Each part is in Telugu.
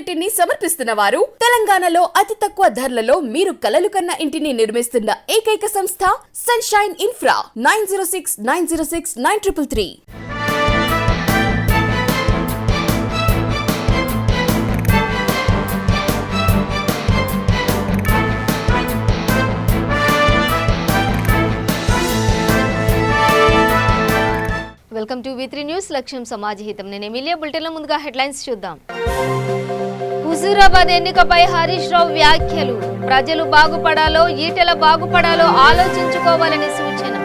ఇంటిని సమర్పిస్తున్న వారు తెలంగాణలో అతి తక్కువ ధరలలో మీరు కలలు కన్న ఇంటిని నిర్మిస్తున్న ఏకైక సంస్థ sunshine infra 9069069333. Welcome to V3 news. లక్ష్యం సమాజ హితం. నేను ఎమిలియా. బులెటిన్లో ముందుగా హెడ్లైన్స్ చూద్దాం. హుజూరాబాద్ ఎన్నికపై హరీష్ రావు వ్యాఖ్యలు. ప్రజలు బాగుపడాలో ఈటెల బాగుపడాలో ఆలోచించుకోవాలని సూచన.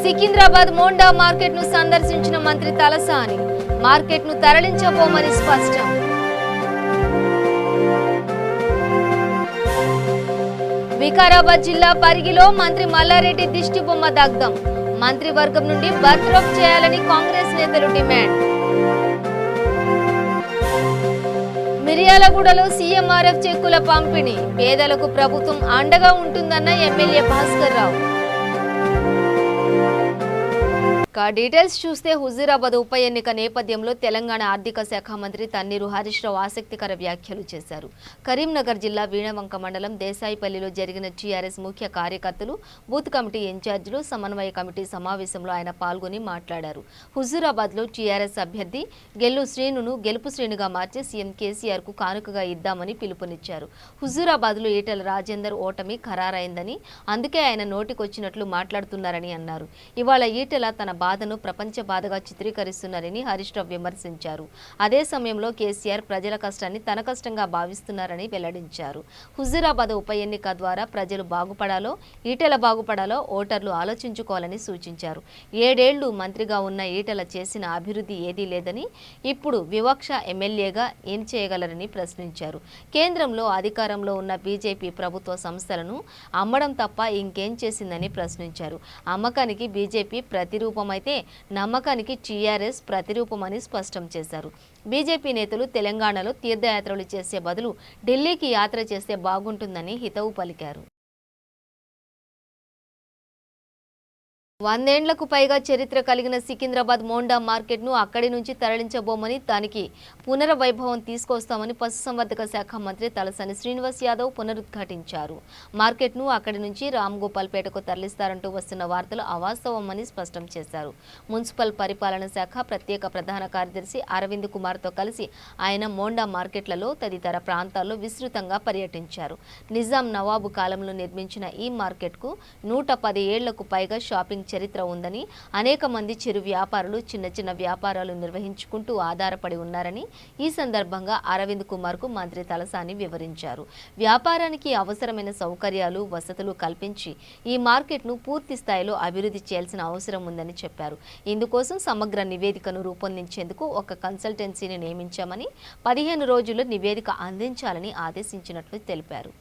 సికింద్రాబాద్ మోండా మార్కెట్ ను సందర్శించిన మంత్రి తలసాని. మార్కెట్ ను తరలించబోమని స్పష్టం. వికారాబాద్ జిల్లా పరిగిలో మంత్రి మల్లారెడ్డి దిష్టి బొమ్మ దగ్ధం. మంత్రివర్గం నుండి బర్తరఫ్ చేయాలని కాంగ్రెస్ నేతలు డిమాండ్. మిర్యాలగూడలో సీఎంఆర్ఎఫ్ చెక్కుల పంపిణీ. పేదలకు ప్రభుత్వం అండగా ఉంటుందన్న ఎమ్మెల్యే భాస్కర్ రావు. డీటెయిల్స్ చూస్తే హుజూరాబాద్ ఉప ఎన్నిక నేపథ్యంలో తెలంగాణ ఆర్థిక శాఖ మంత్రి తన్నీరు హరీష్ రావు ఆసక్తికర వ్యాఖ్యలు చేశారు. కరీంనగర్ జిల్లా వీణవంక మండలం దేశాయిపల్లిలో జరిగిన టీఆర్ఎస్ ముఖ్య కార్యకర్తలు, బూత్ కమిటీ ఇన్ఛార్జీలు, సమన్వయ కమిటీ సమావేశంలో ఆయన పాల్గొని మాట్లాడారు. హుజూరాబాద్లో టీఆర్ఎస్ అభ్యర్థి గెల్లు శ్రీనును గెలుపు శ్రేణిగా మార్చి సీఎం కేసీఆర్ కు కానుకగా ఇద్దామని పిలుపునిచ్చారు. హుజూరాబాద్లో ఈటెల రాజేందర్ ఓటమి ఖరారైందని, అందుకే ఆయన నోటికొచ్చినట్లు మాట్లాడుతున్నారని అన్నారు. ఇవాళ ఈటెల తన బాధను ప్రపంచ బాధగా చిత్రీకరిస్తున్నారని హరీష్ రావు విమర్శించారు. అదే సమయంలో కేసీఆర్ ప్రజల కష్టాన్ని తన కష్టంగా భావిస్తున్నారని వెల్లడించారు. హుజూరాబాద్ ఉప ఎన్నిక ద్వారా ప్రజలు బాగుపడాలో ఈటెల బాగుపడాలో ఓటర్లు ఆలోచించుకోవాలని సూచించారు. 7 ఏళ్లు మంత్రిగా ఉన్న ఈటెల చేసిన అభివృద్ధి ఏదీ లేదని, ఇప్పుడు వివక్ష ఎమ్మెల్యేగా ఏం చేయగలరని ప్రశ్నించారు. కేంద్రంలో అధికారంలో ఉన్న బీజేపీ ప్రభుత్వ సంస్థలను అమ్మడం తప్ప ఇంకేం చేసిందని ప్రశ్నించారు. అమ్మకానికి బీజేపీ ప్రతిరూపం అయితే నమ్మకానికి టీఆర్ఎస్ ప్రతిరూపమని స్పష్టం చేశారు. బీజేపీ నేతలు తెలంగాణలో తీర్థయాత్రలు చేసే బదులు ఢిల్లీకి యాత్ర చేస్తే బాగుంటుందని హితవు పలికారు. 100 ఏళ్లకు పైగా చరిత్ర కలిగిన సికింద్రాబాద్ మోండా మార్కెట్ ను అక్కడి నుంచి తరలించబోమని, దానికి పునర్వైభవం తీసుకొస్తామని పశుసంవర్ధక శాఖ మంత్రి తలసాని శ్రీనివాస్ యాదవ్ పునరుద్ఘాటించారు. మార్కెట్ ను అక్కడి నుంచి రామ్ గోపాల్ పేటకు తరలిస్తారంటూ వస్తున్న వార్తలు అవాస్తవమని స్పష్టం చేశారు. మున్సిపల్ పరిపాలన శాఖ ప్రత్యేక ప్రధాన కార్యదర్శి అరవింద్ కుమార్ తో కలిసి ఆయన మోండా మార్కెట్లలో తదితర ప్రాంతాల్లో విస్తృతంగా పర్యటించారు. నిజాం నవాబు కాలంలో నిర్మించిన ఈ మార్కెట్ కు 110 ఏళ్లకు పైగా షాపింగ్ చరిత్ర ఉందని, అనేక మంది చిరు వ్యాపారులు చిన్న చిన్న వ్యాపారాలు నిర్వహించుకుంటూ ఆధారపడి ఉన్నారని ఈ సందర్భంగా అరవింద్ కుమార్ కు మంత్రి తలసాని వివరించారు. వ్యాపారానికి అవసరమైన సౌకర్యాలు, వసతులు కల్పించి ఈ మార్కెట్ ను పూర్తి స్థాయిలో అభివృద్ధి చేయాల్సిన అవసరం ఉందని చెప్పారు. ఇందుకోసం సమగ్ర నివేదికను రూపొందించేందుకు ఒక కన్సల్టెన్సీని నియమించామని, 15 రోజుల్లో నివేదిక అందించాలని ఆదేశించినట్లు తెలిపారు.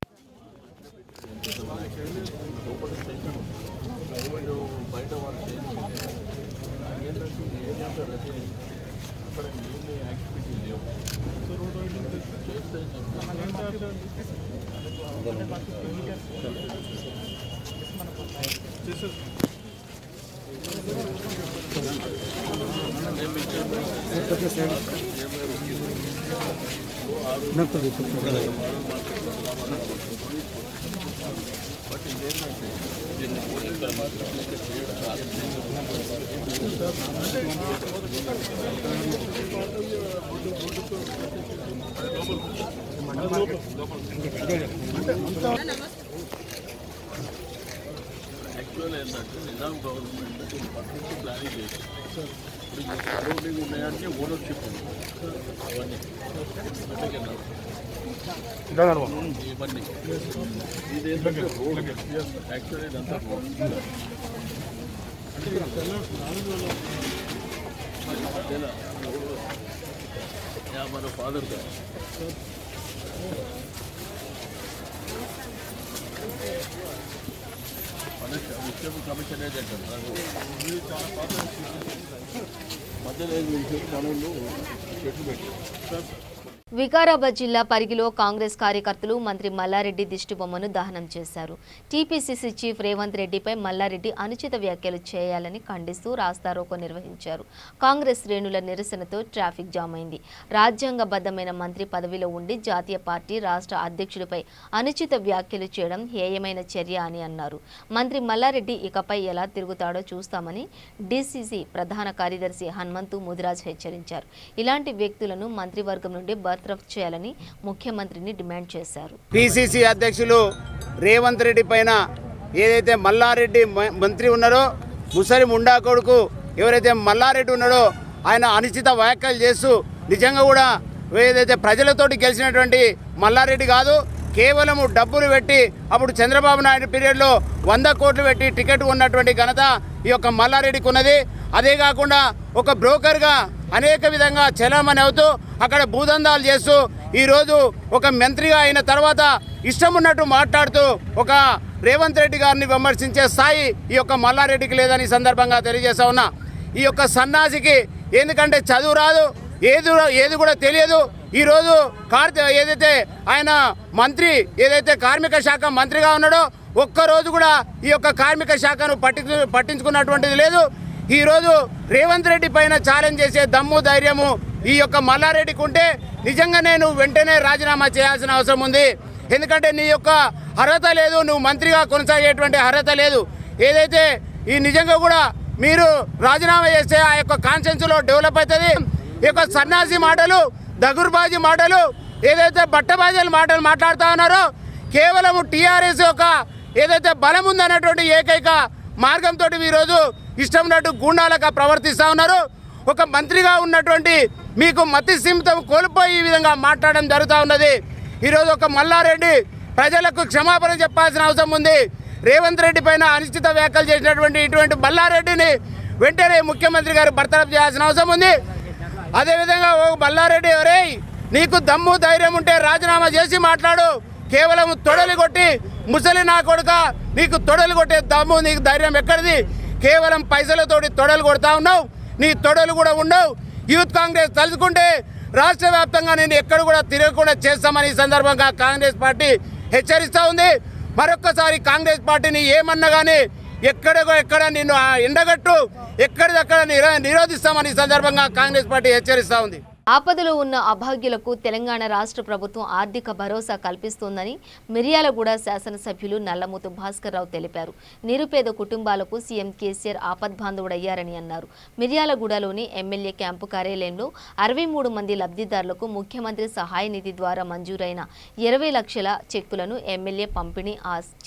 యాక్చువల్ ఏంటంటే నిజాం గవర్నమెంట్ ప్లానింగ్ చేసి రోడ్లు ఉన్నాయంటే ఓనర్షిప్ ఉంది. అవన్నీ ఇవన్నీ ఇదేంటంటే రోడ్ యాక్చువల్లీ ఇదంతా రోడ్ మధ్యలో మన ఫాదర్ గారు ముఖ్యమంత్రి కమిషన్ ఏజెంట్ అంటారు. మధ్యలో మనోళ్ళు చెట్లు పెట్టారు. వికారాబాద్ జిల్లా పరిగిలో కాంగ్రెస్ కార్యకర్తలు మంత్రి మల్లారెడ్డి దిష్టిబొమ్మను దహనం చేశారు. టీపీసీసీ చీఫ్ రేవంత్ రెడ్డిపై మల్లారెడ్డి అనుచిత వ్యాఖ్యలు చేయాలని ఖండిస్తూ రాస్తారోకో నిర్వహించారు. కాంగ్రెస్ శ్రేణుల నిరసనతో ట్రాఫిక్ జామ్ అయింది. రాజ్యాంగబద్ధమైన మంత్రి పదవిలో ఉండి జాతీయ పార్టీ రాష్ట్ర అధ్యక్షుడిపై అనుచిత వ్యాఖ్యలు చేయడం హేయమైన చర్య అని అన్నారు. మంత్రి మల్లారెడ్డి ఇకపై ఎలా తిరుగుతాడో చూస్తామని డీసీసీ ప్రధాన కార్యదర్శి హనుమంతు ముదిరాజ్ హెచ్చరించారు. ఇలాంటి వ్యక్తులను మంత్రివర్గం నుండి బర్తరఫ్ చేయాలని ముఖ్యమంత్రిని డిమాండ్ చేశారు. పిసిసి అధ్యక్షులు రేవంత్ రెడ్డి పైన ఏదైతే మల్లారెడ్డి మంత్రి ఉన్నారో, ముసలి ముండా కొడుకు ఎవరైతే మల్లారెడ్డి ఉన్నాడో ఆయన అనుచిత వ్యాఖ్యలు చేస్తూ నిజంగా కూడా ఏదైతే ప్రజలతోటి గెలిచినటువంటి మల్లారెడ్డి కాదు, కేవలము డబ్బులు పెట్టి అప్పుడు చంద్రబాబు నాయుడు పీరియడ్లో 100 కోట్లు పెట్టి టికెట్ ఉన్నటువంటి ఘనత ఈ యొక్క మల్లారెడ్డికి ఉన్నది. అదే కాకుండా ఒక బ్రోకర్గా అనేక విధంగా చలామణి అవుతూ అక్కడ భూదందాలు చేస్తూ ఈరోజు ఒక మంత్రిగా అయిన తర్వాత ఇష్టం ఉన్నట్టు మాట్లాడుతూ ఒక రేవంత్ రెడ్డి గారిని విమర్శించే స్థాయి ఈ యొక్క మల్లారెడ్డికి లేదని సందర్భంగా తెలియజేస్తా ఉన్నా. ఈ యొక్క సన్నాసికి ఎందుకంటే చదువు రాదు, ఏది కూడా తెలియదు. ఈరోజు ఏదైతే ఆయన మంత్రి ఏదైతే కార్మిక శాఖ మంత్రిగా ఉన్నాడో ఒక్కరోజు కూడా ఈ యొక్క కార్మిక శాఖను పట్టించుకున్నటువంటిది లేదు. ఈరోజు రేవంత్ రెడ్డి పైన ఛాలెంజ్ చేసే దమ్ము ధైర్యము ఈ యొక్క మల్లారెడ్డికి ఉంటే నిజంగా నేను వెంటనే రాజీనామా చేయాల్సిన అవసరం ఉంది. ఎందుకంటే నీ యొక్క అర్హత లేదు, నువ్వు మంత్రిగా కొనసాగేటువంటి అర్హత లేదు. ఏదైతే ఈ నిజంగా కూడా మీరు రాజీనామా చేస్తే ఆ యొక్క కాన్సెన్స్లో డెవలప్ అవుతుంది. ఈ యొక్క సన్నాసి మాటలు, దగుర్బాజీ మాటలు, ఏదైతే బట్టబాజీల మాటలు మాట్లాడుతూ ఉన్నారో కేవలం టీఆర్ఎస్ యొక్క ఏదైతే బలం ఉందన్నటువంటి ఏకైక మార్గంతో ఈరోజు ఇష్టం ఉన్నట్టు గూండాలుగా ప్రవర్తిస్తూ ఉన్నారు. ఒక మంత్రిగా ఉన్నటువంటి మీకు మతి స్థిమితం కోల్పోయి ఈ విధంగా మాట్లాడడం జరుగుతూ ఉన్నది. ఈరోజు ఒక మల్లారెడ్డి ప్రజలకు క్షమాపణ చెప్పాల్సిన అవసరం ఉంది. రేవంత్ రెడ్డి పైన అనుచిత వ్యాఖ్యలు చేసినటువంటి ఇటువంటి మల్లారెడ్డిని వెంటనే ముఖ్యమంత్రి గారు బర్తరఫ్ చేయాల్సిన అవసరం ఉంది. అదేవిధంగా ఓ మల్లారెడ్డి ఎవరే నీకు దమ్ము ధైర్యం ఉంటే రాజీనామా చేసి మాట్లాడు. కేవలం తొడలు కొట్టి ముసలి నా కొడుక నీకు తొడలు కొట్టే దమ్ము నీకు ధైర్యం ఎక్కడిది? కేవలం పైసలతోటి తొడలు కొడతా ఉన్నావు, నీ తొడలు కూడా ఉండవు. యూత్ కాంగ్రెస్ తలుచుకుంటే రాష్ట్ర వ్యాప్తంగా నేను ఎక్కడ కూడా తిరగకుండా చేస్తామని ఈ సందర్భంగా కాంగ్రెస్ పార్టీ హెచ్చరిస్తూ ఉంది. మరొక్కసారి కాంగ్రెస్ పార్టీని ఏమన్నా కానీ ఎక్కడ నిన్ను ఎండగట్టు ఎక్కడిదక్కడ నిరోధిస్తామని ఈ సందర్భంగా కాంగ్రెస్ పార్టీ హెచ్చరిస్తూ ఉంది. ఆపదలో ఉన్న అభాగ్యులకు తెలంగాణ రాష్ట్ర ప్రభుత్వం ఆర్థిక భరోసా కల్పిస్తోందని మిర్యాలగూడ శాసనసభ్యులు నల్లమూతు భాస్కర్ రావు తెలిపారు. నిరుపేద కుటుంబాలకు సీఎం కేసీఆర్ ఆపద్బాంధవుడయ్యారని అన్నారు. మిర్యాలగూడలోని ఎమ్మెల్యే క్యాంపు కార్యాలయంలో 63 మంది లబ్ధిదారులకు ముఖ్యమంత్రి సహాయ నిధి ద్వారా మంజూరైన 20 లక్షల చెక్కులను ఎమ్మెల్యే పంపిణీ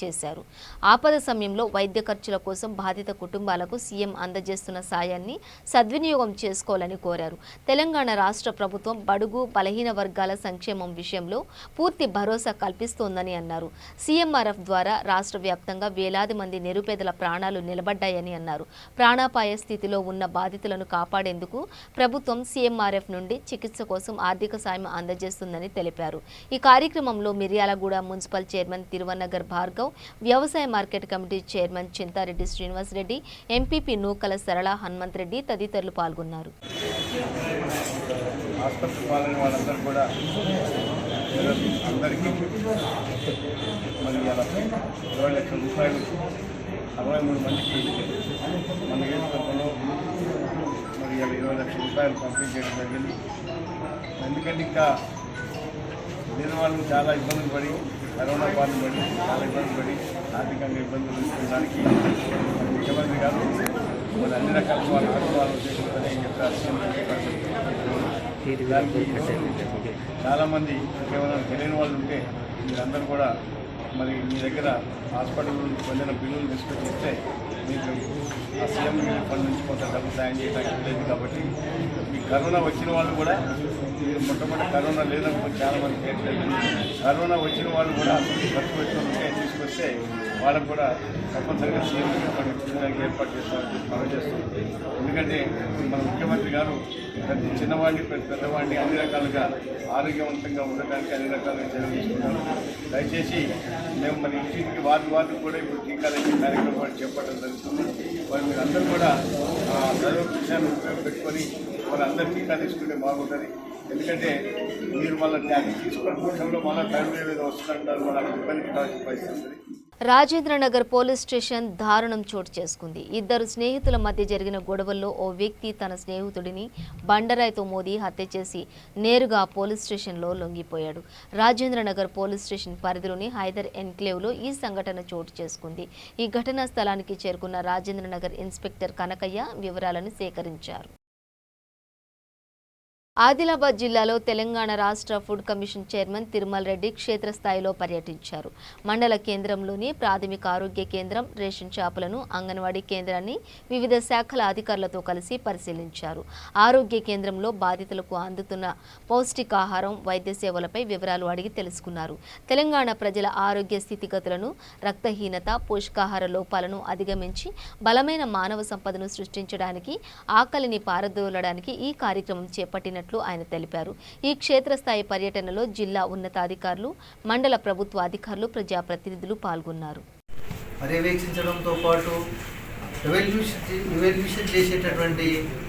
చేశారు. ఆపద సమయంలో వైద్య ఖర్చుల కోసం బాధిత కుటుంబాలకు సీఎం అందజేస్తున్న సాయాన్ని సద్వినియోగం చేసుకోవాలని కోరారు. తెలంగాణ రాష్ట్ర ప్రభుత్వం బడుగు బలహీన వర్గాల సంక్షేమం విషయంలో పూర్తి భరోసా కల్పిస్తోందని అన్నారు. సీఎంఆర్ఎఫ్ ద్వారా రాష్ట్ర వ్యాప్తంగా వేలాది మంది నిరుపేదల ప్రాణాలు నిలబడ్డాయని అన్నారు. ప్రాణాపాయ స్థితిలో ఉన్న బాధితులను కాపాడేందుకు ప్రభుత్వం సీఎంఆర్ఎఫ్ నుండి చికిత్స కోసం ఆర్థిక సాయం అందజేస్తుందని తెలిపారు. ఈ కార్యక్రమంలో మిర్యాలగూడ మున్సిపల్ చైర్మన్ తిరువన్నగర్ భార్గవ్, వ్యవసాయ market committee chairman Chintareddy Srinivas Reddy, MPP Nukala Sarala Hanumanth Reddy తదితరులు పాల్గొన్నారు. హాస్పిటల్ పాలన వాళ్ళందరూ కూడా అందరికీ మరి అలా 20 లక్షల రూపాయలు 63 మందికి మన నియోజకవర్గంలో మరి అలా 20 లక్షల రూపాయలు పంపిణీ చేయడం జరిగింది. ఎందుకంటే ఇంకా దీని వాళ్ళు చాలా ఇబ్బందులు పడి కరోనా బాధలు పడి చాలా ఇబ్బందులు పడి ఆర్థికంగా ఇబ్బందులు తీసుకోవడానికి ముఖ్యమంత్రి గారు మరి అన్ని రకాల వాళ్ళు చేసుకుంటారని చెప్పారు. దానికి చాలామంది కేవలం తెలియని వాళ్ళు ఉంటే మీరందరూ కూడా మరి మీ దగ్గర హాస్పిటల్ నుంచి పొందిన బిల్లులు తీసుకొచ్చి ఇస్తే మీకు ఆ సీఎం ఫండ్ నుంచి కొంత డబ్బు సాయం చేయడానికి లేదు. కాబట్టి మీ కరోనా వచ్చిన వాళ్ళు కూడా మీరు మొట్టమొదటి కరోనా లేదనుకుని చాలామంది చేయట్లేదు. కరోనా వచ్చిన వాళ్ళు కూడా ఖర్చు పెట్టుకుంటే తీసుకొస్తే వాళ్ళకు కూడా తప్పనిసరిగా సీఎం ఫండ్ ఏర్పాటు చేస్తామని మనం చేస్తాం. ఎందుకంటే మన ముఖ్యమంత్రి గారు ప్రతి చిన్నవాడిని ప్రతి పెద్దవాడిని అన్ని రకాలుగా ఆరోగ్యవంతంగా ఉండడానికి అన్ని రకాలుగా చర్యలు తీసుకుంటారు. దయచేసి మేము మన ఇంటికి వారికి కూడా ఇప్పుడు టీకాలు ఇచ్చే కార్యక్రమాలు చేపట్టడం జరుగుతుంది. మరి మీరందరూ కూడా చదువు విషయాన్ని ఉపయోగపెట్టుకొని వాళ్ళందరూ టీకా తీసుకుంటే బాగుంటుంది. ఎందుకంటే మీరు మళ్ళీ ట్యాక్స్ తీసుకున్న పక్షంలో మళ్ళీ టైం ఏదో వస్తుందంటారు, మళ్ళీ ఇబ్బంది పడాల్సిన పరిస్థితి ఉంది. రాజేంద్రనగర్ పోలీస్ స్టేషన్ దారుణం చోటు చేసుకుంది. ఇద్దరు స్నేహితుల మధ్య జరిగిన గొడవల్లో ఓ వ్యక్తి తన స్నేహితుడిని బండరాయితో మోదీ హత్య చేసి నేరుగా పోలీస్ స్టేషన్లో లొంగిపోయాడు. రాజేంద్రనగర్ పోలీస్ స్టేషన్ పరిధిలోని హైదర్ ఎన్క్లేవ్లో ఈ సంఘటన చోటు చేసుకుంది. ఈ ఘటనా స్థలానికి చేరుకున్న రాజేంద్రనగర్ ఇన్స్పెక్టర్ కనకయ్య వివరాలను సేకరించారు. ఆదిలాబాద్ జిల్లాలో తెలంగాణ రాష్ట్ర food commission chairman Tirumala Reddy క్షేత్రస్థాయిలో పర్యటించారు. మండల కేంద్రంలోని ప్రాథమిక ఆరోగ్య కేంద్రం, రేషన్ షాపులను, అంగన్వాడీ కేంద్రాన్ని వివిధ శాఖల అధికారులతో కలిసి పరిశీలించారు. ఆరోగ్య కేంద్రంలో బాధితులకు అందుతున్న పౌష్టికాహారం, వైద్య సేవలపై వివరాలు అడిగి తెలుసుకున్నారు. తెలంగాణ ప్రజల ఆరోగ్య స్థితిగతులను, రక్తహీనత, పోషకాహార లోపాలను అధిగమించి బలమైన మానవ సంపదను సృష్టించడానికి, ఆకలిని పారదోలడానికి ఈ కార్యక్రమం చేపట్టిన ఆయన తెలిపారు. ఈ క్షేత్రస్థాయి పర్యటనలో జిల్లా ఉన్నతాధికారులు, మండల ప్రభుత్వ అధికారులు, ప్రజాప్రతినిధులు పాల్గొన్నారు. పర్యవేక్షించడంతో పాటు ఎవల్యూషన్ చేసేటటువంటి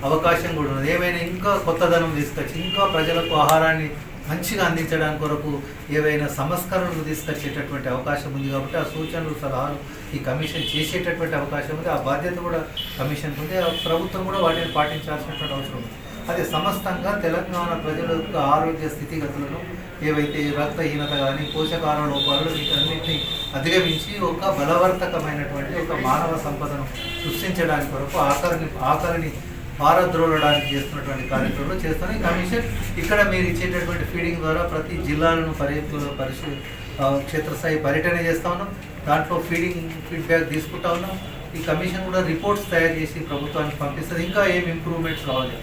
అవకాశం కూడా ఉంది. ఏమైనా ఇంకా కొత్తదనం తీసుకొచ్చి ఇంకా ప్రజలకు ఆహారాన్ని మంచిగా అందించడానికి కొరకు ఏవైనా సంస్కరణలు తీసుకొచ్చేటటువంటి అవకాశం ఉంది. కాబట్టి ఆ సూచనలు, సలహాలు ఈ కమిషన్ చేసేటటువంటి అవకాశం ఉంది. ఆ బాధ్యత కూడా కమిషన్కి ఉంది. ప్రభుత్వం కూడా వాటిని పాటించాల్సినటువంటి అవసరం ఉంది. అదే సమస్తంగా తెలంగాణ ప్రజల యొక్క ఆరోగ్య స్థితిగతులను, ఏవైతే రక్తహీనత కానీ పోషకాహార లోపాలు, వీటన్నిటిని అధిగమించి ఒక బలవర్తకమైనటువంటి ఒక మానవ సంపదను సృష్టించడానికి కొరకు ఆకలిని పారద్రోలడానికి చేస్తున్నటువంటి కార్యక్రమాలు చేస్తాను. ఈ కమిషన్ ఇక్కడ మీరు ఇచ్చేటటువంటి ఫీడింగ్ ద్వారా ప్రతి జిల్లాలను క్షేత్రస్థాయి పర్యటన చేస్తూ ఉన్నాం. దాంట్లో ఫీడ్బ్యాక్ తీసుకుంటా ఉన్నాం. ఈ కమిషన్ కూడా రిపోర్ట్స్ తయారు చేసి ప్రభుత్వానికి పంపిస్తుంది. ఇంకా ఏం ఇంప్రూవ్మెంట్స్ రావాలి,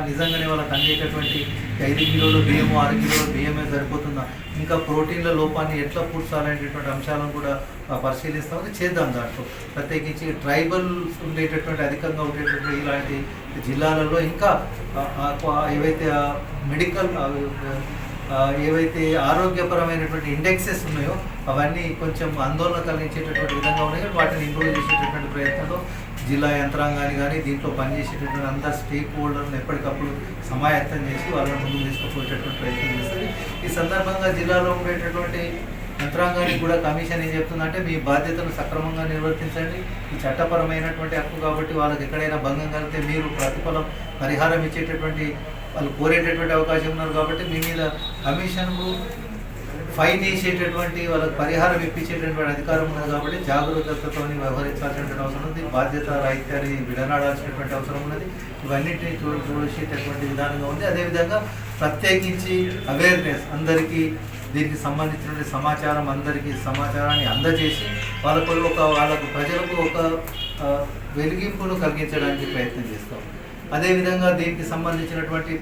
నిజంగానే వాళ్ళకి అందేటటువంటి 5 కిలోల బియ్యం, 6 కిలోల బియ్యమే సరిపోతుందా, ఇంకా ప్రోటీన్ల లోపాన్ని ఎట్లా పూడ్చాలనేటటువంటి అంశాలను కూడా పరిశీలిస్తామని చేద్దాం. దాంట్లో ప్రత్యేకించి ట్రైబల్స్ ఉండేటటువంటి అధికంగా ఉండేటటువంటి ఇలాంటి జిల్లాలలో ఇంకా ఏవైతే మెడికల్ ఏవైతే ఆరోగ్యపరమైనటువంటి ఇండెక్సెస్ ఉన్నాయో అవన్నీ కొంచెం ఆందోళన కలిగించేటటువంటి విధంగా ఉన్నాయి. వాటిని ఇంప్రూవ్ చేసేటటువంటి ప్రయత్నంలో జిల్లా యంత్రాంగాన్ని కానీ దీంట్లో పనిచేసేటటువంటి అందరు స్టేక్ హోల్డర్లను ఎప్పటికప్పుడు సమాయత్తం చేసి వాళ్ళని ముందుకు తీసుకుపోయేటటువంటి ప్రయత్నం చేస్తుంది. ఈ సందర్భంగా జిల్లాలో ఉండేటటువంటి యంత్రాంగానికి కూడా కమిషన్ ఏం చెప్తుందంటే, మీ బాధ్యతను సక్రమంగా నిర్వర్తించండి. ఈ చట్టపరమైనటువంటి హక్కు కాబట్టి వాళ్ళకి ఎక్కడైనా భంగం కలిగితే మీరు ప్రతిఫలం, పరిహారం ఇచ్చేటటువంటి వాళ్ళు కోరేటటువంటి అవకాశం ఉన్నారు. కాబట్టి మీ మీద కమిషన్కు ఫైన్ వేసేటటువంటి వాళ్ళకి పరిహారం ఇప్పించేటటువంటి అధికారం ఉన్నది. కాబట్టి జాగరూకతతో వ్యవహరించాల్సినటువంటి అవసరం ఉంది. బాధ్యత రాహిత్యాన్ని విడనాడాల్సినటువంటి అవసరం ఉన్నది. ఇవన్నింటినీ చూసేటటువంటి విధానంగా ఉంది. అదేవిధంగా ప్రత్యేకించి అవేర్నెస్, అందరికీ దీనికి సంబంధించినటువంటి సమాచారాన్ని అందజేసి వాళ్ళకు ప్రజలకు ఒక వెలిగింపును కలిగించడానికి ప్రయత్నం చేస్తాం. అదేవిధంగా దీనికి సంబంధించినటువంటి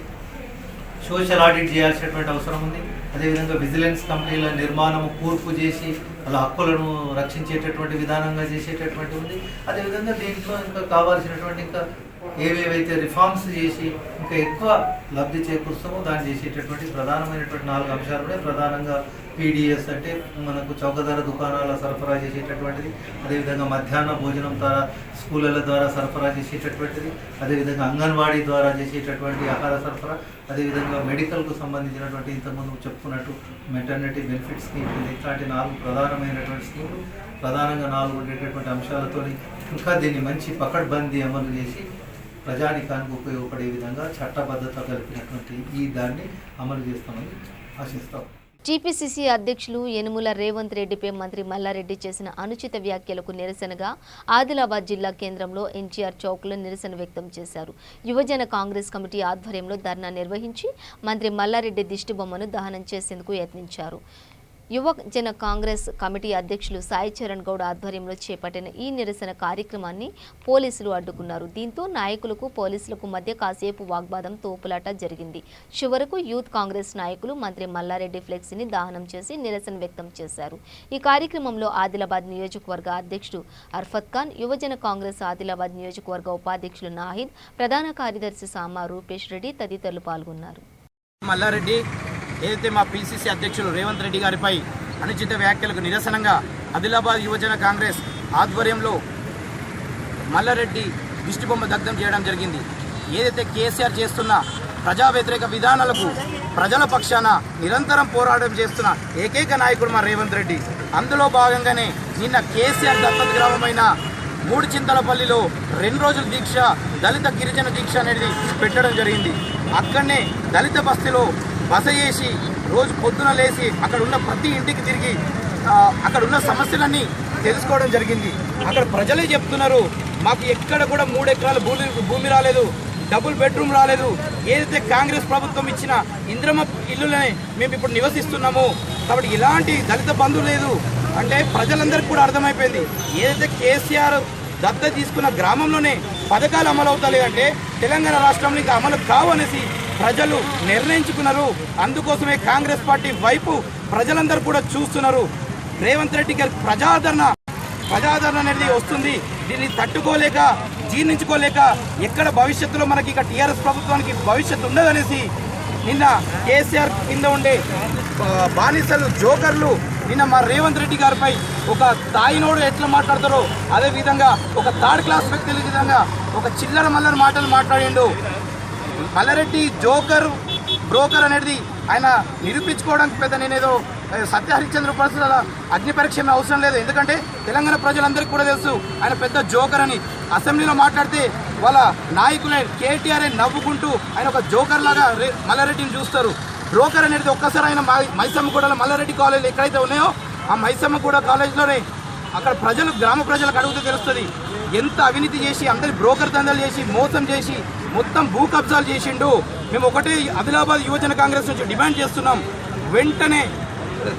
సోషల్ ఆడిట్ చేయాల్సినటువంటి అవసరం ఉంది. అదేవిధంగా విజిలెన్స్ కమిటీల నిర్మాణము కూర్పు చేసి వాళ్ళ హక్కులను రక్షించేటటువంటి విధానంగా చేసేటటువంటి ఉంది. అదేవిధంగా దీంట్లో ఇంకా కావాల్సినటువంటి ఇంకా ఏవేవైతే రిఫార్మ్స్ చేసి ఇంకా ఎక్కువ లబ్ధి చేకూరుస్తామో దాన్ని చేసేటటువంటి ప్రధానమైనటువంటి 4 అంశాలు ఉన్నాయి. ప్రధానంగా పీడిఎస్ అంటే మనకు చౌకధర దుకాణాల సరఫరా చేసేటటువంటిది, అదేవిధంగా మధ్యాహ్న భోజనం ద్వారా స్కూళ్ళ ద్వారా సరఫరా చేసేటటువంటిది, అదేవిధంగా అంగన్వాడీ ద్వారా చేసేటటువంటి ఆహార సరఫరా, అదేవిధంగా మెడికల్కు సంబంధించినటువంటి ఇంతకుముందు చెప్పుకున్నట్టు మెటర్నిటీ బెనిఫిట్ స్కీమ్, ఇట్లాంటి 4 ప్రధానమైనటువంటి స్కీములు, ప్రధానంగా 4 ఉండేటటువంటి అంశాలతో ఇంకా దీన్ని మంచి పకడ్బందీ అమలు చేసి ప్రజానికానికి ఉపయోగపడే విధంగా చట్టబద్ధత కలిపినటువంటి ఈ దాన్ని అమలు చేస్తామని ఆశిస్తాం. టీపీసీసీ అధ్యక్షులు యనుమల రేవంత్ రెడ్డిపై మంత్రి మల్లారెడ్డి చేసిన అనుచిత వ్యాఖ్యలకు నిరసనగా ఆదిలాబాద్ జిల్లా కేంద్రంలో ఎన్టీఆర్ చౌక్లో నిరసన వ్యక్తం చేశారు. యువజన కాంగ్రెస్ కమిటీ ఆధ్వర్యంలో ధర్నా నిర్వహించి మంత్రి మల్లారెడ్డి దిష్టిబొమ్మను దహనం చేసేందుకు యత్నించారు. యువజన కాంగ్రెస్ కమిటీ అధ్యక్షులు సాయి చరణ్ గౌడ్ ఆధ్వర్యంలో చేపట్టిన ఈ నిరసన కార్యక్రమాన్ని పోలీసులు అడ్డుకున్నారు. దీంతో నాయకులకు పోలీసులకు మధ్య కాసేపు వాగ్వాదం, తోపులాట జరిగింది. చివరకు యూత్ కాంగ్రెస్ నాయకులు మంత్రి మల్లారెడ్డి ఫ్లెక్సీని దహనం చేసి నిరసన వ్యక్తం చేశారు. ఈ కార్యక్రమంలో ఆదిలాబాద్ నియోజకవర్గ అధ్యక్షుడు అర్ఫత్ ఖాన్, యువజన కాంగ్రెస్ ఆదిలాబాద్ నియోజకవర్గ ఉపాధ్యక్షులు నాహిద్, ప్రధాన కార్యదర్శి సామా రూపేష్ రెడ్డి తదితరులు పాల్గొన్నారు. మల్లారెడ్డి ఏదైతే మా పిసిసి అధ్యక్షులు రేవంత్ రెడ్డి గారిపై అనుచిత వ్యాఖ్యలకు నిరసనగా ఆదిలాబాద్ యువజన కాంగ్రెస్ ఆధ్వర్యంలో మల్లారెడ్డి దిష్టిబొమ్మ దగ్ధం చేయడం జరిగింది. ఏదైతే కేసీఆర్ చేస్తున్న ప్రజా వ్యతిరేక విధానాలకు ప్రజల పక్షాన నిరంతరం పోరాటం చేస్తున్న ఏకైక నాయకుడు మా రేవంత్ రెడ్డి. అందులో భాగంగానే నిన్న కేసీఆర్ దత్తత గ్రామమైన మూడు చింతలపల్లిలో 2 రోజుల దీక్ష, దళిత గిరిజన దీక్ష అనేది పెట్టడం జరిగింది. అక్కడనే దళిత బస్తీలో బస చేసి రోజు పొద్దున లేచి అక్కడ ఉన్న ప్రతి ఇంటికి తిరిగి అక్కడ ఉన్న సమస్యలన్నీ తెలుసుకోవడం జరిగింది. అక్కడ ప్రజలే చెప్తున్నారు, మాకు ఎక్కడ కూడా 3 ఎకరాల భూమి రాలేదు, డబుల్ బెడ్రూమ్ రాలేదు. ఏదైతే కాంగ్రెస్ ప్రభుత్వం ఇచ్చిన ఇంద్రమ్మ ఇల్లులనే మేము ఇప్పుడు నివసిస్తున్నాము. కాబట్టి ఇలాంటి దళిత బంధు లేదు అంటే ప్రజలందరికీ కూడా అర్థమైపోయింది. ఏదైతే కేసీఆర్ దత్తత తీసుకున్న గ్రామంలోనే పథకాలు అమలు అవుతాయి అంటే తెలంగాణ రాష్ట్రంలో ఇంకా అమలు కావనేసి ప్రజలు నిర్ణయించుకున్నారు. అందుకోసమే కాంగ్రెస్ పార్టీ వైపు ప్రజలందరూ కూడా చూస్తున్నారు. రేవంత్ రెడ్డి గారి ప్రజాదరణ అనేది వస్తుంది. దీన్ని తట్టుకోలేక, జీర్ణించుకోలేక ఎక్కడ భవిష్యత్తులో మనకి ఇక టీఆర్ఎస్ ప్రభుత్వానికి భవిష్యత్తు ఉండదనేసి నిన్న కేసీఆర్ కింద ఉండే బానిసలు, జోకర్లు నిన్న మా రేవంత్ రెడ్డి గారిపై ఒక తాయినోడు ఎట్లా మాట్లాడతారో అదే విధంగా ఒక 3rd క్లాస్ వ్యక్తుల విధంగా ఒక చిల్లర మల్లర మాటలు మాట్లాడిండు. మల్లారెడ్డి జోకర్, బ్రోకర్ అనేది ఆయన నిరూపించుకోవడానికి పెద్ద నేనేదో సత్యహరిశ్చంద్ర పరిస్థితుల అగ్ని పరీక్ష అవసరం లేదు. ఎందుకంటే తెలంగాణ ప్రజలందరికీ కూడా తెలుసు ఆయన పెద్ద జోకర్ అని. అసెంబ్లీలో మాట్లాడితే వాళ్ళ నాయకులే కేటీఆర్ నవ్వుకుంటూ ఆయన ఒక జోకర్ లాగా మల్లారెడ్డిని చూస్తారు. బ్రోకర్ అనేది ఒక్కసారి ఆయన మైసమ్మగూడలో మల్లారెడ్డి కాలేజీలు ఎక్కడైతే ఉన్నాయో ఆ మైసమ్మగూడ కాలేజీలోనే అక్కడ ప్రజలు, గ్రామ ప్రజలకు అడిగితే తెలుస్తుంది ఎంత అవినీతి చేసి అందరి బ్రోకర్ దందాలు చేసి మోసం చేసి మొత్తం భూ కబ్జాలు చేసిండు. మేము ఒకటే ఆదిలాబాద్ యువజన కాంగ్రెస్ నుంచి డిమాండ్ చేస్తున్నాం, వెంటనే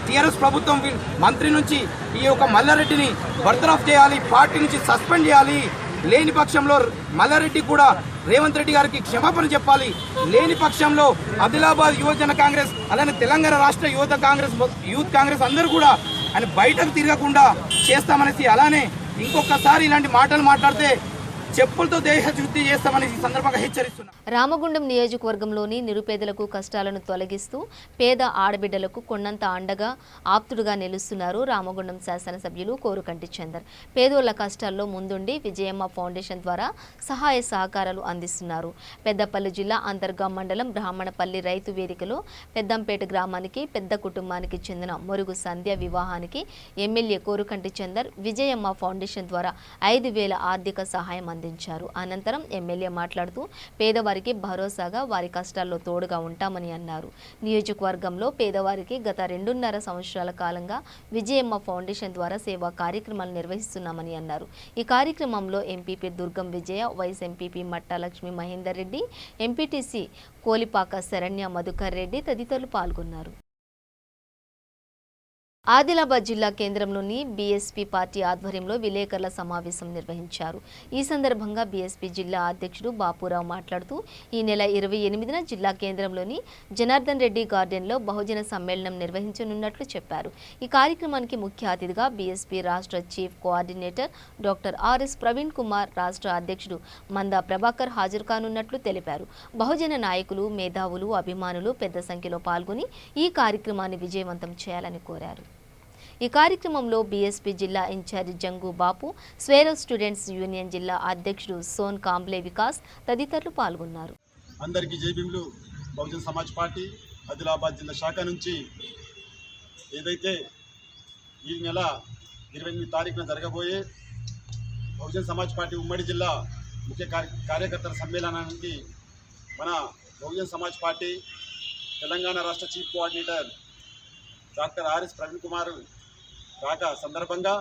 టీఆర్ఎస్ ప్రభుత్వం మంత్రి నుంచి ఈ యొక్క మల్లారెడ్డిని బర్తరఫ్ చేయాలి, పార్టీ నుంచి సస్పెండ్ చేయాలి. లేని పక్షంలో మల్లారెడ్డి కూడా రేవంత్ రెడ్డి గారికి క్షమాపణ చెప్పాలి. లేని పక్షంలో ఆదిలాబాద్ యువజన కాంగ్రెస్ అలానే తెలంగాణ రాష్ట్ర యూత్ కాంగ్రెస్ అందరూ కూడా ఆయన బయటకు తిరగకుండా చేస్తామనేసి, అలానే ఇంకొకసారి ఇలాంటి మాటలు మాట్లాడితే చెప్పులతో దేహశుద్ధి చేస్తామని ఈ సందర్భంగా హెచ్చరిస్తున్నారు. రామగుండం నియోజకవర్గంలోని నిరుపేదలకు కష్టాలను తొలగిస్తూ పేద ఆడబిడ్డలకు కొన్నంత అండగా ఆప్తుడుగా నిలుస్తున్నారు రామగుండం శాసనసభ్యులు కోరుకంటి చందర్. పేదోళ్ల కష్టాల్లో ముందుండి విజయమ్మ ఫౌండేషన్ ద్వారా సహాయ సహకారాలు అందిస్తున్నారు. పెద్దపల్లి జిల్లా అంతర్గాం మండలం బ్రాహ్మణపల్లి రైతు వేదికలో పెద్దంపేట గ్రామానికి పెద్ద కుటుంబానికి చెందిన మొరుగు సంధ్య వివాహానికి ఎమ్మెల్యే కోరుకంటి చందర్ విజయమ్మ ఫౌండేషన్ ద్వారా 5,000 ఆర్థిక సహాయం అందించారు. అనంతరం ఎమ్మెల్యే మాట్లాడుతూ పేదవారికి భరోసాగా వారి కష్టాల్లో తోడుగా ఉంటామని అన్నారు. నియోజకవర్గంలో పేదవారికి గత 2.5 సంవత్సరాల కాలంగా విజయమ్మ ఫౌండేషన్ ద్వారా సేవా కార్యక్రమాలు నిర్వహిస్తున్నామని అన్నారు. ఈ కార్యక్రమంలో ఎంపీపీ దుర్గం విజయ, వైస్ ఎంపీపీ మట్టా లక్ష్మీ మహేందర్ రెడ్డి, ఎంపీటీసీ కోలిపాక శరణ్య మధుకర్ రెడ్డి తదితరులు పాల్గొన్నారు. ఆదిలాబాద్ జిల్లా కేంద్రంలోని బీఎస్పీ పార్టీ ఆధ్వర్యంలో విలేకరుల సమావేశం నిర్వహించారు. ఈ సందర్భంగా బీఎస్పీ జిల్లా అధ్యక్షుడు బాపురావు మాట్లాడుతూ ఈ నెల 28న జిల్లా కేంద్రంలోని జనార్దన్ రెడ్డి గార్డెన్లో బహుజన సమ్మేళనం నిర్వహించనున్నట్లు చెప్పారు. ఈ కార్యక్రమానికి ముఖ్య అతిథిగా బీఎస్పీ రాష్ట్ర chief coordinator doctor RS Praveen Kumar, రాష్ట్ర అధ్యక్షుడు మందా ప్రభాకర్ హాజరు కానున్నట్లు తెలిపారు. బహుజన నాయకులు, మేధావులు, అభిమానులు పెద్ద సంఖ్యలో పాల్గొని ఈ కార్యక్రమాన్ని విజయవంతం చేయాలని కోరారు. ఈ కార్యక్రమంలో బీఎస్పీ జిల్లా ఇన్ఛార్జి జంగు బాపు, స్వేరో స్టూడెంట్స్ యూనియన్ జిల్లా అధ్యక్షుడు సోన్ కాంబ్లే వికాస్ తదితరులు పాల్గొన్నారు. అందరికీ జై భీములు. బహుజన సమాజ్ పార్టీ ఆదిలాబాద్ జిల్లా శాఖ నుంచి ఏదైతే ఈ నెల 28 తారీఖున జరగబోయే బహుజన సమాజ్ పార్టీ ఉమ్మడి జిల్లా ముఖ్య కార్యకర్తల సమ్మేళనానికి మన బహుజన సమాజ్ పార్టీ తెలంగాణ రాష్ట్ర chief coordinator doctor RS Praveen Kumar రాక సందర్భంగా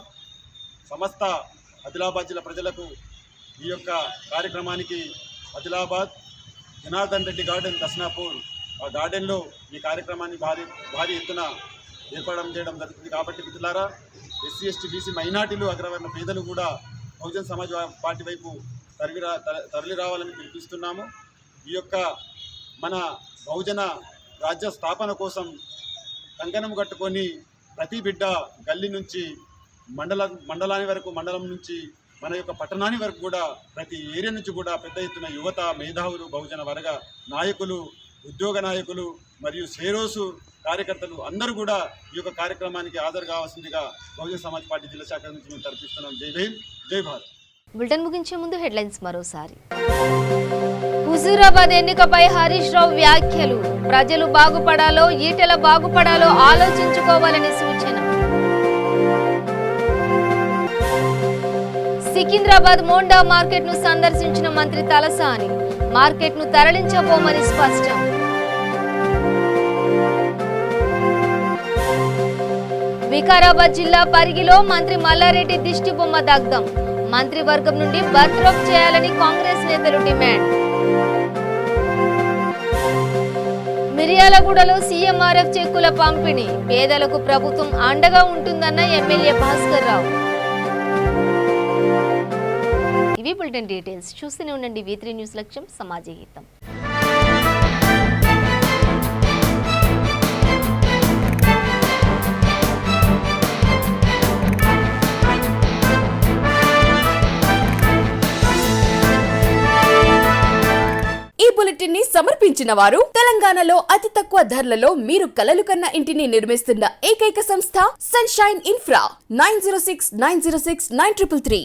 సమస్త ఆదిలాబాద్ జిల్లా ప్రజలకు ఈ యొక్క కార్యక్రమానికి ఆదిలాబాద్ జనార్దన్ రెడ్డి గార్డెన్ దర్శనాపూర్ ఆ గార్డెన్లో ఈ కార్యక్రమాన్ని భారీ ఎత్తున ఏర్పడడం చేయడం జరుగుతుంది. కాబట్టి మిత్రులారా, ఎస్సీ ఎస్టీ బీసీ మైనార్టీలు, అగ్రవర్ణ పేదలు కూడా బహుజన సమాజ్ పార్టీ వైపు తరలి రావాలని పిలిపిస్తున్నాము. ఈ యొక్క మన బహుజన రాజ్య స్థాపన కోసం కంకణం కట్టుకొని ప్రతి బిడ్డ గల్లీ నుంచి మండలాని వరకు, మండలం నుంచి మన యొక్క పట్టణాని వరకు కూడా ప్రతి ఏరియా నుంచి కూడా పెద్ద ఎత్తున యువత, మేధావులు, బహుజన వర్గ నాయకులు, ఉద్యోగ నాయకులు మరియు సేరోసు కార్యకర్తలు అందరూ కూడా ఈ యొక్క కార్యక్రమానికి హాజరు కావాల్సిందిగా బహుజన సమాజ్ పార్టీ జిల్లా శాఖ నుంచి మేము తరపిస్తున్నాం. జై భీమ్, జై భారత్. బులెటిన్ ముగించే ముందు హెడ్లైన్స్ మరోసారి. హుజూరాబాద్ ఎన్నికపై హరీష్ రావు వ్యాఖ్యలు. ప్రజలు బాగుపడాలో ఈటెల బాగుపడాలో ఆలోచించుకోవాలని సూచన. సికింద్రాబాద్ మోండా మార్కెట్ ను సందర్శించిన మంత్రి తలసాని. మార్కెట్ ను తరలించబోమని స్పష్టం. వికారాబాద్ జిల్లా పరిగిలో మంత్రి మల్లారెడ్డి దిష్టిబొమ్మ దగ్ధం. మంత్రివర్గం నుండి బర్త్రోప్ చేయాలని కాంగ్రెస్ నేతలు డిమాండ్. మిర్యాలగూడలో సీఎంఆర్ఎఫ్ చెక్కుల పంపిణీ. పేదలకు ప్రభుత్వం అండగా ఉంటుందన్న ఎమ్మెల్యే భాస్కర్ రావు. ఇవి బులెటిన్ డీటెయిల్స్. చూస్తూనే ఉండండి V3 న్యూస్. లక్ష్యం సమాజ హితం. ఈ బులెటిన్ ని సమర్పించిన వారు తెలంగాణలో అతి తక్కువ ధరలలో మీరు కలలు కన్న ఇంటిని నిర్మిస్తున్న ఏకైక సంస్థ సన్షైన్ ఇన్ఫ్రా 9069069333.